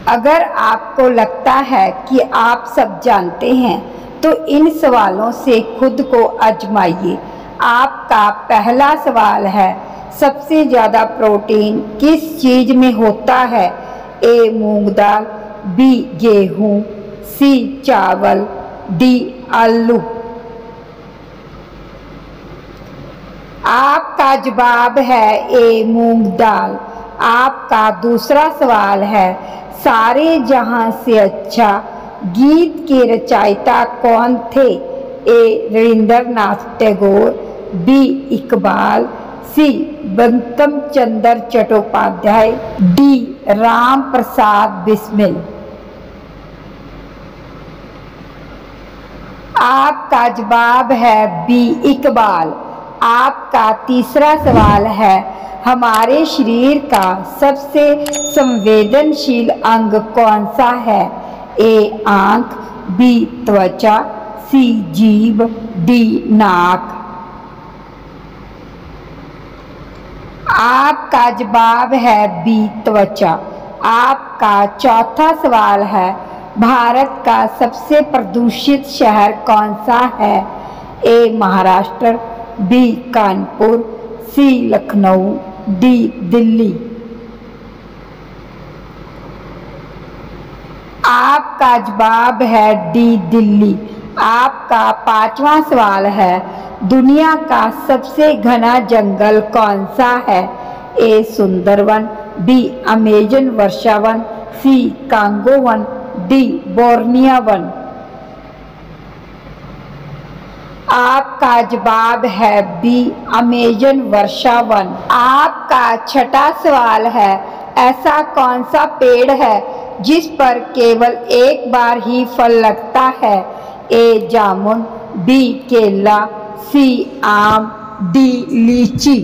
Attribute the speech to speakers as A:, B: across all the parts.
A: अगर आपको लगता है कि आप सब जानते हैं तो इन सवालों से खुद को आजमाइए। आपका पहला सवाल है, सबसे ज़्यादा प्रोटीन किस चीज़ में होता है? ए मूंग दाल, बी गेहूँ, सी चावल, डी आलू। आपका जवाब है ए मूंग दाल। आपका दूसरा सवाल है, सारे जहां से अच्छा गीत के रचयिता कौन थे? ए रविंद्रनाथ टैगोर, बी इकबाल, सी बंकिम चंद्र चट्टोपाध्याय, डी राम प्रसाद बिस्मिल। आपका जवाब है बी इकबाल। आपका तीसरा सवाल है, हमारे शरीर का सबसे संवेदनशील अंग कौन सा है? ए आंख, बी त्वचा, सी जीभ, डी नाक। आपका जवाब है बी त्वचा। आपका चौथा सवाल है, भारत का सबसे प्रदूषित शहर कौन सा है? ए महाराष्ट्र, बी कानपुर, सी लखनऊ, डी दिल्ली। आपका जवाब है डी दिल्ली। आपका पांचवा सवाल है, दुनिया का सबसे घना जंगल कौन सा है? ए सुंदरवन, बी अमेजन वर्षावन, सी कांगो वन, डी बोर्निया वन। आपका जवाब है बी अमेजन वर्षा वन। आपका छठा सवाल है, ऐसा कौन सा पेड़ है जिस पर केवल एक बार ही फल लगता है? ए जामुन, बी केला, सी आम, डी लीची।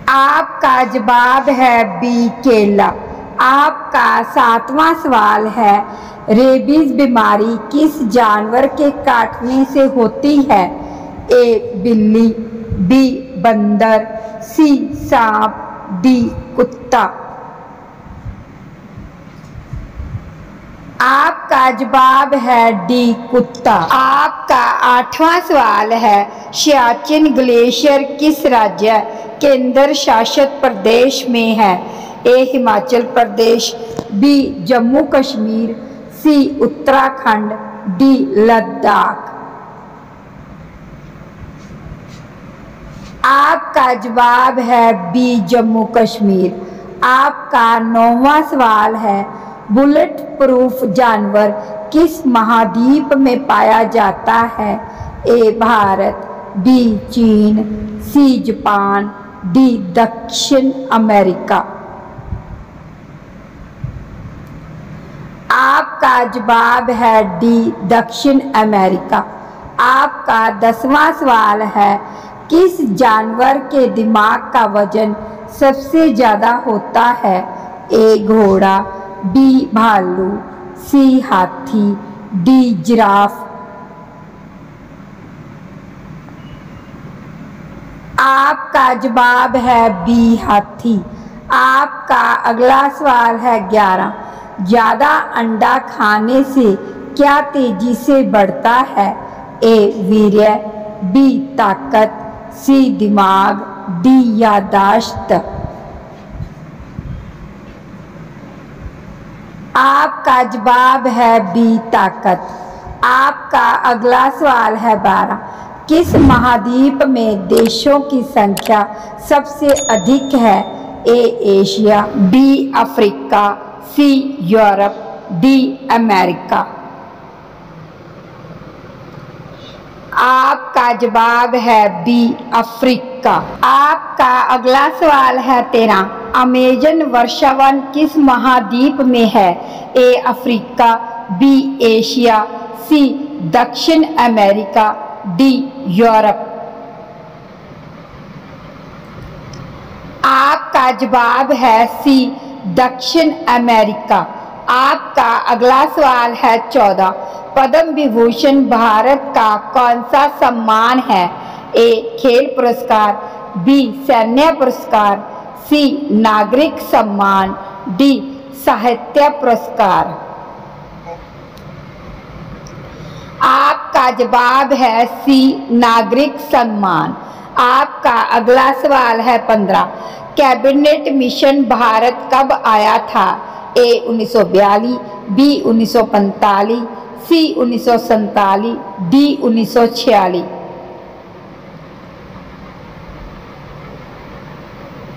A: आपका जवाब है बी केला। आपका सातवां सवाल है, रेबीज बीमारी किस जानवर के काटने से होती है? ए बिल्ली, बी बंदर, सी सांप, डी कुत्ता। आपका जवाब है डी कुत्ता। आपका आठवां सवाल है, सियाचिन ग्लेशियर किस राज्य केंद्र शासित प्रदेश में है? ए हिमाचल प्रदेश, बी जम्मू कश्मीर, सी उत्तराखंड, डी लद्दाख। आपका जवाब है बी जम्मू कश्मीर। आपका नौवां सवाल है, बुलेट प्रूफ जानवर किस महाद्वीप में पाया जाता है? ए भारत, बी चीन, सी जापान, डी दक्षिण अमेरिका। आपका जवाब है डी दक्षिण अमेरिका। आपका 10वां सवाल है, किस जानवर के दिमाग का वजन सबसे ज़्यादा होता है? ए घोड़ा, बी भालू, सी हाथी, डी जिराफ। आपका जवाब है बी हाथी। आपका अगला सवाल है 11, ज़्यादा अंडा खाने से क्या तेजी से बढ़ता है? ए वीर्य, बी ताकत, सी दिमाग, डी याददाश्त। आपका जवाब है बी ताकत। आपका अगला सवाल है 12, किस महाद्वीप में देशों की संख्या सबसे अधिक है? A Asia, B Africa, C Europe, D America. आपका जवाब है बी अफ्रीका। आपका अगला सवाल है 13, अमेजन वर्षावन किस महाद्वीप में है? ए अफ्रीका, बी एशिया, सी दक्षिण अमेरिका, डी यूरोप। आपका जवाब है सी दक्षिण अमेरिका। आपका अगला सवाल है 14, पद्म विभूषण भारत का कौन सा सम्मान है? ए खेल पुरस्कार, बी सैन्य पुरस्कार, सी नागरिक सम्मान, डी साहित्य पुरस्कार। आपका जवाब है सी नागरिक सम्मान। आपका अगला सवाल है 15। कैबिनेट मिशन भारत कब आया था? ए 1942, बी 1945, सी 1947, डी 1946।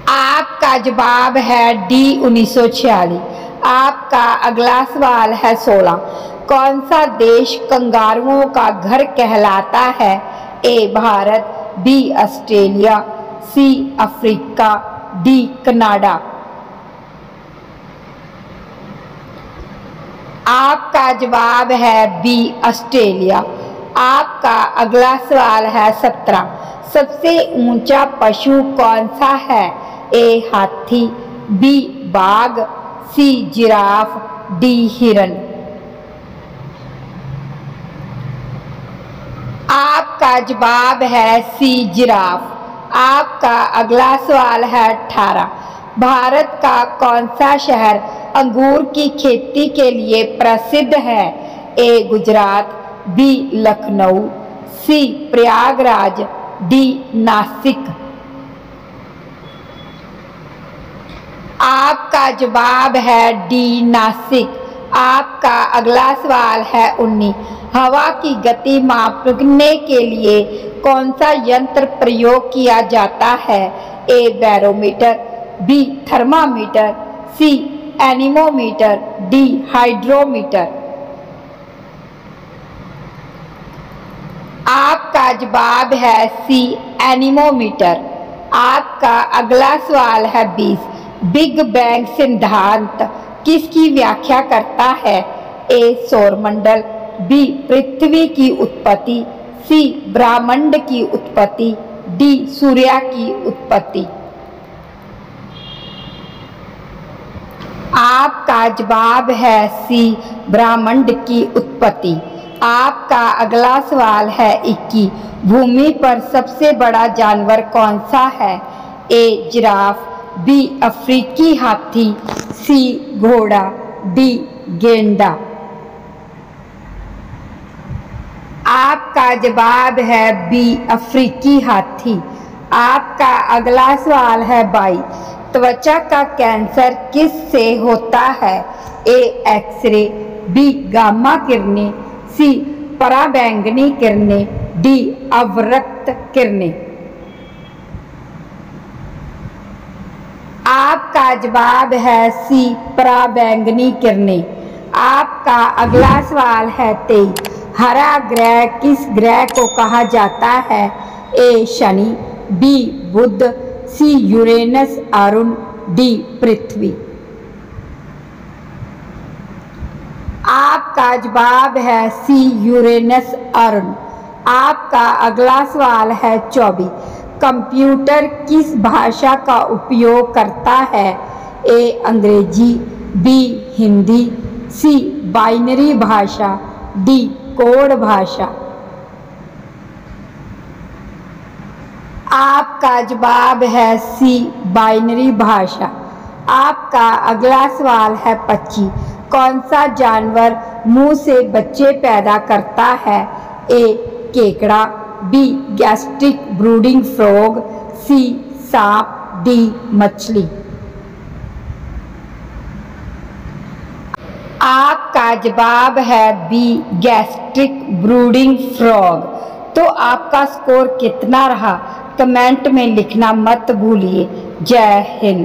A: आपका जवाब है डी 1946। आपका अगला सवाल है 16। कौन सा देश कंगारुओं का घर कहलाता है? A Bharat, B Australia, C Africa, D Canada. आपका जवाब है बी ऑस्ट्रेलिया। आपका अगला सवाल है 17। सबसे ऊंचा पशु कौन सा है? ए हाथी, बी बाघ, सी जिराफ, डी हिरन। आपका जवाब है सी जिराफ। आपका अगला सवाल है 18। भारत का कौन सा शहर अंगूर की खेती के लिए प्रसिद्ध है? ए गुजरात, बी लखनऊ, सी प्रयागराज, डी नासिक। आपका जवाब है डी नासिक। आपका अगला सवाल है 19। हवा की गति मापने के लिए कौन सा यंत्र प्रयोग किया जाता है? ए बैरोमीटर, बी थर्मामीटर, सी एनीमोमीटर, डी हाइड्रोमीटर। आपका जवाब है सी एनीमोमीटर। आपका अगला सवाल है 20। बिग बैंग सिद्धांत किसकी व्याख्या करता है? ए सौरमंडल, बी पृथ्वी की उत्पत्ति, सी ब्रह्मांड की उत्पत्ति, डी सूर्य की उत्पत्ति। आपका जवाब है सी ब्रह्मांड की उत्पत्ति। आपका अगला सवाल है 21। भूमि पर सबसे बड़ा जानवर कौन सा है? ए जिराफ, बी अफ्रीकी हाथी, सी घोड़ा, डी गेंडा। आपका जवाब है बी अफ्रीकी हाथी। आपका अगला सवाल है 22। त्वचा का कैंसर किस से होता है? ए एक्सरे, बी गामा किरणें, सी पराबैंगनी किरणें, डी अवरक्त किरणें। आपका जवाब है सी पराबैंगनी किरणें। आपका अगला सवाल है 23। हरा ग्रह किस ग्रह को कहा जाता है? ए शनि, बी बुध, सी यूरेनस अरुण, डी पृथ्वी। आपका जवाब है सी यूरेनस अरुण। आपका अगला सवाल है 24। कंप्यूटर किस भाषा का उपयोग करता है? ए अंग्रेजी, बी हिंदी, सी बाइनरी भाषा, डी कोड भाषा। आपका जवाब है सी बाइनरी भाषा। आपका अगला सवाल है 25। कौन सा जानवर मुंह से बच्चे पैदा करता है? ए केकड़ा, बी गैस्ट्रिक ब्रूडिंग फ्रॉग, सी सांप, डी मछली। आपका जवाब है बी गैस्ट्रिक ब्रूडिंग फ्रॉग। तो आपका स्कोर कितना रहा कमेंट में लिखना मत भूलिए। जय हिंद।